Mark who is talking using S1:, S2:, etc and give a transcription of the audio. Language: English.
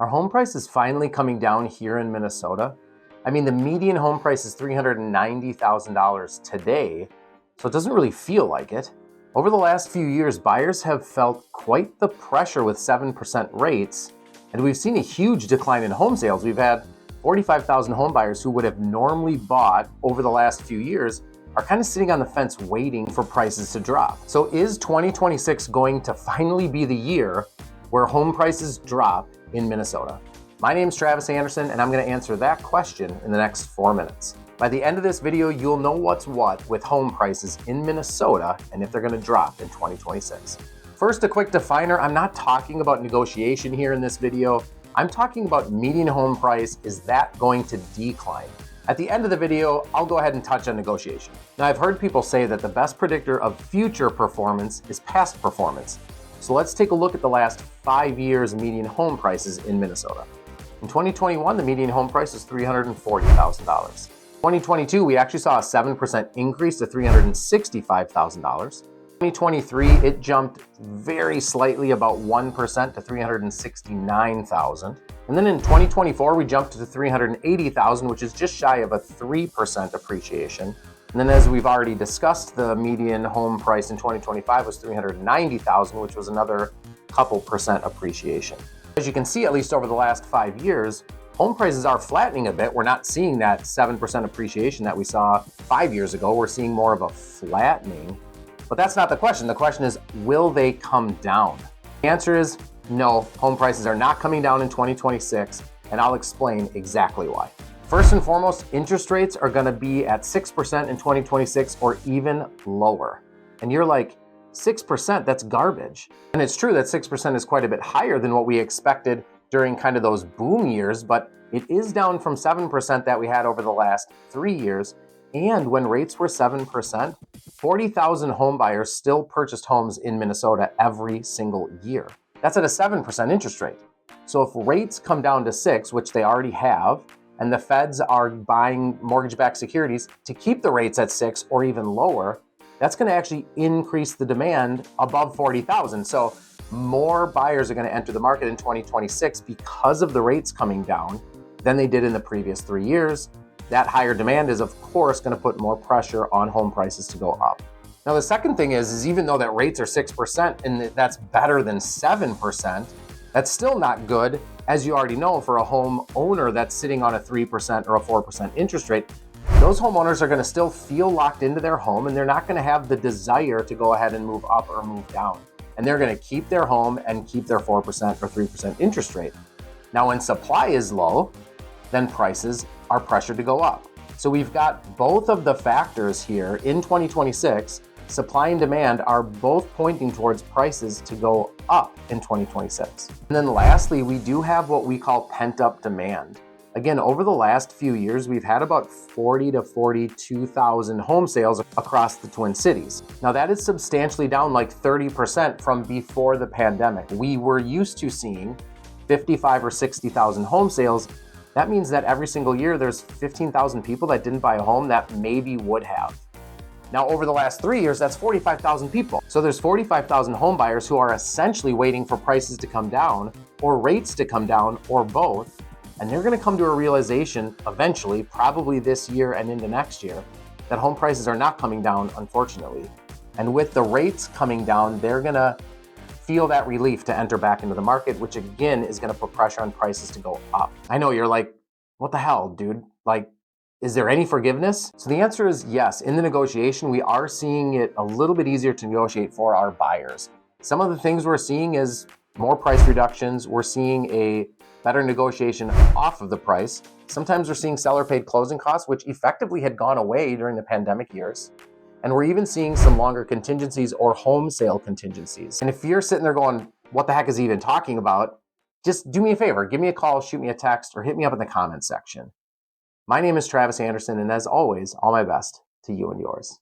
S1: Are home prices finally coming down here in Minnesota? I mean, the median home price is $390,000 today, so it doesn't really feel like it. Over the last few years, buyers have felt quite the pressure with 7% rates, and we've seen a huge decline in home sales. We've had 45,000 home buyers who would have normally bought over the last few years are kind of sitting on the fence waiting for prices to drop. So is 2026 going to finally be the year where home prices drop in Minnesota? My name's Travis Anderson, and I'm going to answer that question in the next 4 minutes. By the end of this video, you'll know what's what with home prices in Minnesota and if they're going to drop in 2026. First, a quick definer. I'm not talking about negotiation here in this video. I'm talking about median home price. Is that going to decline? At the end of the video, I'll go ahead and touch on negotiation. Now, I've heard people say that the best predictor of future performance is past performance. So let's take a look at the last 5 years median home prices in Minnesota. In 2021, the median home price was $340,000. 2022, we actually saw a 7% increase to $365,000. 2023, it jumped very slightly, about 1% to $369,000. And then in 2024, we jumped to $380,000, which is just shy of a 3% appreciation. And then, as we've already discussed, the median home price in 2025 was $390,000, which was another couple percent appreciation. As you can see, at least over the last 5 years, home prices are flattening a bit. We're not seeing that 7% appreciation that we saw 5 years ago. We're seeing more of a flattening. But that's not the question. The question is, will they come down? The answer is no, home prices are not coming down in 2026, and I'll explain exactly why. First and foremost, interest rates are going to be at 6% in 2026 or even lower. And you're like, 6%, that's garbage. And it's true that 6% is quite a bit higher than what we expected during kind of those boom years, but it is down from 7% that we had over the last 3 years. And when rates were 7%, 40,000 home buyers still purchased homes in Minnesota every single year. That's at a 7% interest rate. So if rates come down to 6, which they already have, and the feds are buying mortgage-backed securities to keep the rates at 6 or even lower, that's going to actually increase the demand above 40,000. So more buyers are going to enter the market in 2026 because of the rates coming down than they did in the previous 3 years. That higher demand is, of course, going to put more pressure on home prices to go up. Now, the second thing is even though that rates are 6% and that's better than 7%, that's still not good, as you already know, for a home owner that's sitting on a 3% or a 4% interest rate. Those homeowners are going to still feel locked into their home, and they're not going to have the desire to go ahead and move up or move down. And they're going to keep their home and keep their 4% or 3% interest rate. Now, when supply is low, then prices are pressured to go up. So we've got both of the factors here in 2026. Supply and demand are both pointing towards prices to go up in 2026. And then lastly, we do have what we call pent-up demand. Again, over the last few years, we've had about 40 to 42,000 home sales across the Twin Cities. Now, that is substantially down, like 30% from before the pandemic. We were used to seeing 55 or 60,000 home sales. That means that every single year there's 15,000 people that didn't buy a home that maybe would have. Now, over the last 3 years, that's 45,000 people. So there's 45,000 home buyers who are essentially waiting for prices to come down or rates to come down or both. And they're going to come to a realization eventually, probably this year and into next year, that home prices are not coming down, unfortunately. And with the rates coming down, they're going to feel that relief to enter back into the market, which again is going to put pressure on prices to go up. I know you're like, what the hell, dude? Like, is there any forgiveness? So the answer is yes. In the negotiation, we are seeing it a little bit easier to negotiate for our buyers. Some of the things we're seeing is more price reductions. We're seeing a better negotiation off of the price. Sometimes we're seeing seller paid closing costs, which effectively had gone away during the pandemic years. And we're even seeing some longer contingencies or home sale contingencies. And if you're sitting there going, what the heck is he even talking about? Just do me a favor, give me a call, shoot me a text, or hit me up in the comments section. My name is Travis Anderson, and as always, all my best to you and yours.